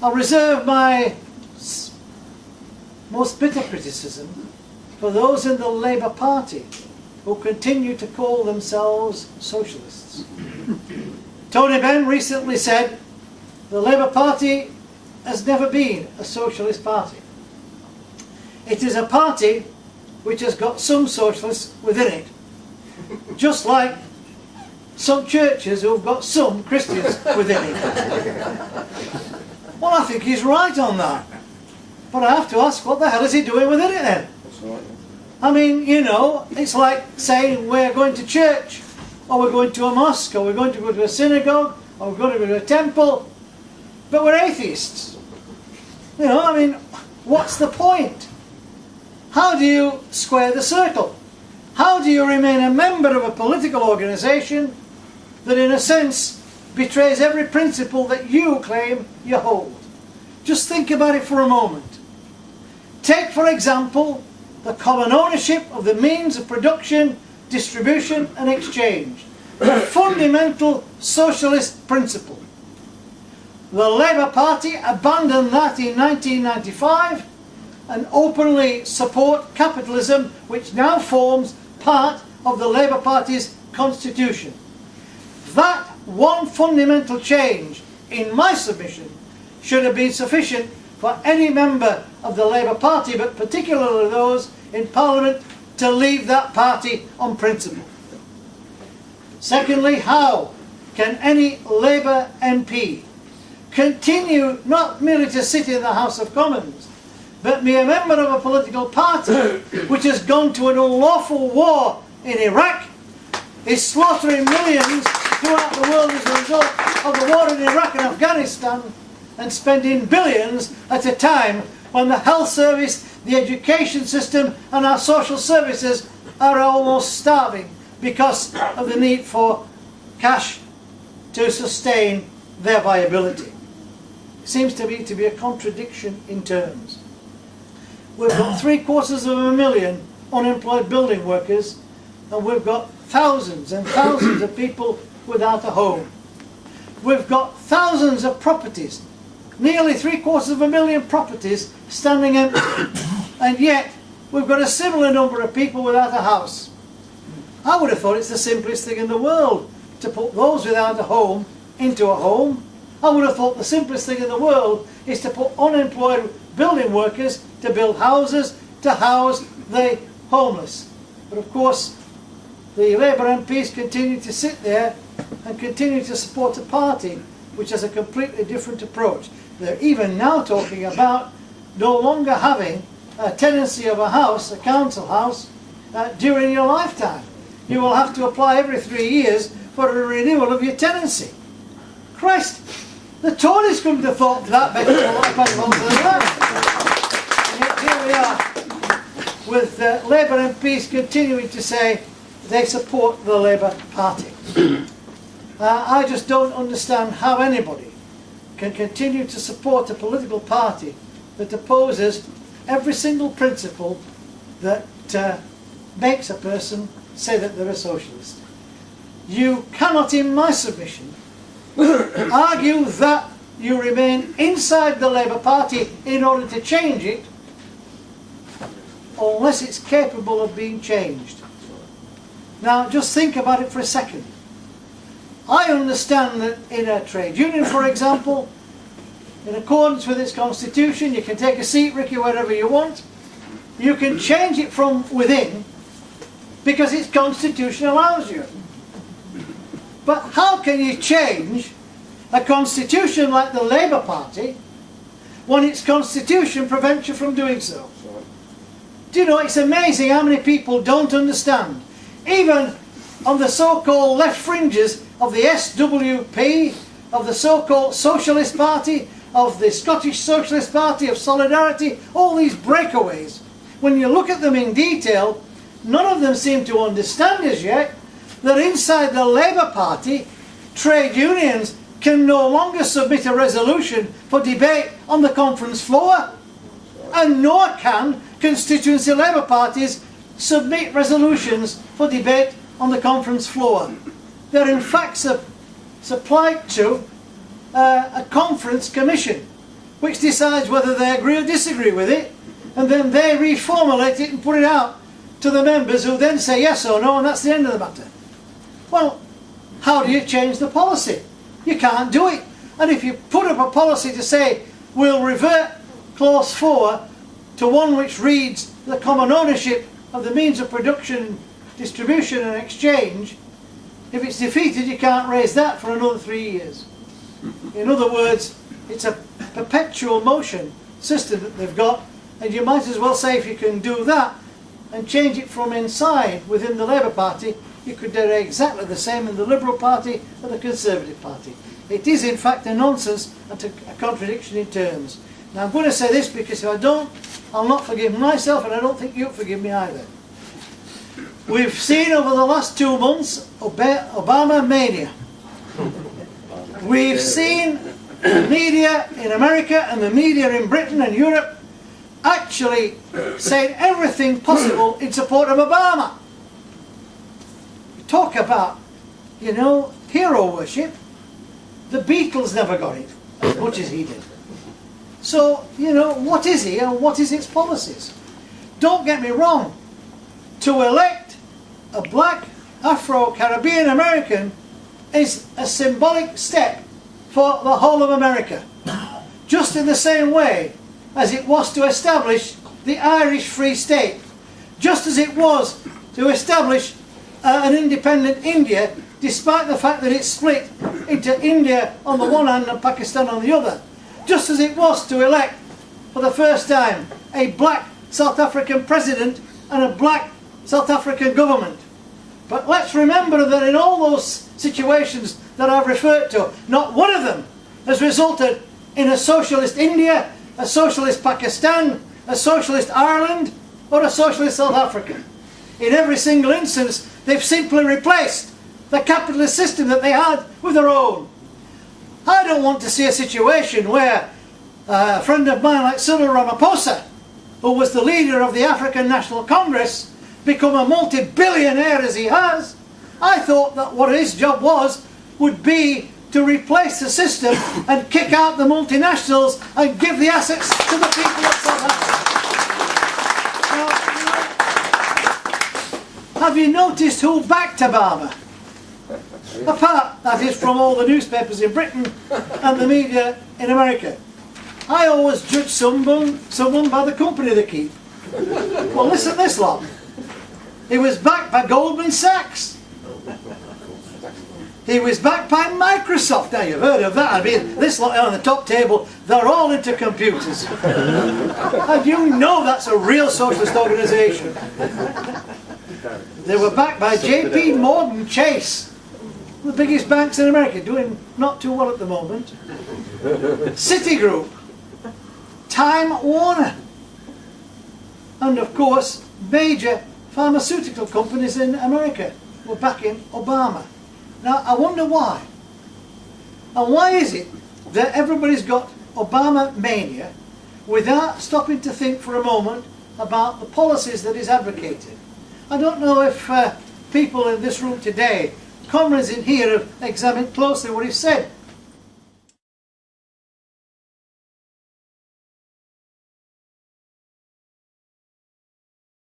I'll reserve my most bitter criticism for those in the Labour Party who continue to call themselves socialists. Tony Benn recently said the Labour Party has never been a socialist party. It is a party which has got some socialists within it, just like some churches who've got some Christians within it. Well, I think he's right on that. But I have to ask, what the hell is he doing within it then? I mean, you know, it's like saying we're going to church, or we're going to a mosque, or we're going to go to a synagogue, or we're going to go to a temple, but we're atheists. You know, I mean, what's the point? How do you square the circle? How do you remain a member of a political organisation that in a sense betrays every principle that you claim you hold? Just think about it for a moment. Take, for example, the common ownership of the means of production, distribution and exchange. A fundamental socialist principle. The Labour Party abandoned that in 1995 and openly support capitalism, which now forms part of the Labour Party's constitution. That one fundamental change, in my submission, should have been sufficient for any member of the Labour Party, but particularly those in Parliament, to leave that party on principle. Secondly, how can any Labour MP continue not merely to sit in the House of Commons, but be a member of a political party which has gone to an unlawful war in Iraq, is slaughtering millions throughout the world as a result of the war in Iraq and Afghanistan, and spending billions at a time when the health service, the education system and our social services are almost starving because of the need for cash to sustain their viability. Seems to me to be a contradiction in terms. We've got 750,000 unemployed building workers, and we've got thousands and thousands of people without a home. We've got thousands of properties, nearly 750,000 properties standing empty, and yet we've got a similar number of people without a house. I would have thought it's the simplest thing in the world to put those without a home into a home. I would have thought the simplest thing in the world is to put unemployed building workers to build houses to house the homeless. But of course, the Labour MPs continue to sit there and continue to support a party which has a completely different approach. They're even now talking about no longer having a tenancy of a house, a council house, during your lifetime. You will have to apply every 3 years for a renewal of your tenancy. Christ, the Tories couldn't have thought that better than that. And yet here we are, with Labour MPs continuing to say they support the Labour Party. I just don't understand how anybody can continue to support a political party that opposes every single principle that makes a person say that they're a socialist. You cannot, in my submission, argue that you remain inside the Labour Party in order to change it unless it's capable of being changed. Now just think about it for a second. I understand that in a trade union, for example, in accordance with its constitution, you can take a seat, Ricky, wherever you want. You can change it from within because its constitution allows you. But how can you change a constitution like the Labour Party when its constitution prevents you from doing so? Do you know, it's amazing how many people don't understand. Even on the so-called left fringes of the SWP, of the so-called Socialist Party, of the Scottish Socialist Party, of Solidarity, all these breakaways, when you look at them in detail, none of them seem to understand as yet that inside the Labour Party, trade unions can no longer submit a resolution for debate on the conference floor, and nor can constituency Labour parties submit resolutions for debate on the conference floor. They're in fact supplied to a conference commission, which decides whether they agree or disagree with it, and then they reformulate it and put it out to the members, who then say yes or no, and that's the end of the matter. Well, how do you change the policy? You can't do it. And if you put up a policy to say we'll revert clause 4 to one which reads the common ownership of the means of production, distribution and exchange, if it's defeated you can't raise that for another 3 years. In other words, it's a perpetual motion system that they've got, and you might as well say if you can do that and change it from inside within the Labour Party, you could do exactly the same in the Liberal Party and the Conservative Party. It is in fact a nonsense and a contradiction in terms. Now I'm going to say this because if I don't, I'll not forgive myself, and I don't think you'll forgive me either. We've seen over the last 2 months Obama mania. We've seen the media in America and the media in Britain and Europe actually saying everything possible in support of Obama. Talk about, you know, hero worship. The Beatles never got it as much as he did. So, you know, what is he and what is its policies? Don't get me wrong. To elect a black Afro-Caribbean American is a symbolic step for the whole of America. Just in the same way as it was to establish the Irish Free State. Just as it was to establish an independent India, despite the fact that it's split into India on the one hand and Pakistan on the other. Just as it was to elect for the first time a black South African president and a black South African government. But let's remember that in all those situations that I've referred to, not one of them has resulted in a socialist India, a socialist Pakistan, a socialist Ireland, or a socialist South Africa. In every single instance, they've simply replaced the capitalist system that they had with their own. I don't want to see a situation where a friend of mine like Cyril Ramaphosa, who was the leader of the African National Congress, become a multi-billionaire as he has. I thought that what his job would be to replace the system and kick out the multinationals and give the assets to the people of South Africa. Now, have you noticed who backed Obama? Apart, that is, from all the newspapers in Britain and the media in America. I always judge someone by the company they keep. Well, listen to this lot. He was backed by Goldman Sachs. He was backed by Microsoft. Now you've heard of that. I mean, this lot on the top table, they're all into computers. And you know that's a real socialist organisation. They were backed by JP Morgan Chase, the biggest banks in America, doing not too well at the moment. Citigroup, Time Warner, and of course major pharmaceutical companies in America were backing Obama. Now I wonder why. And why is it that everybody's got Obama mania without stopping to think for a moment about the policies that he's advocated? I don't know if people in this room today, comrades in here, have examined closely what he said.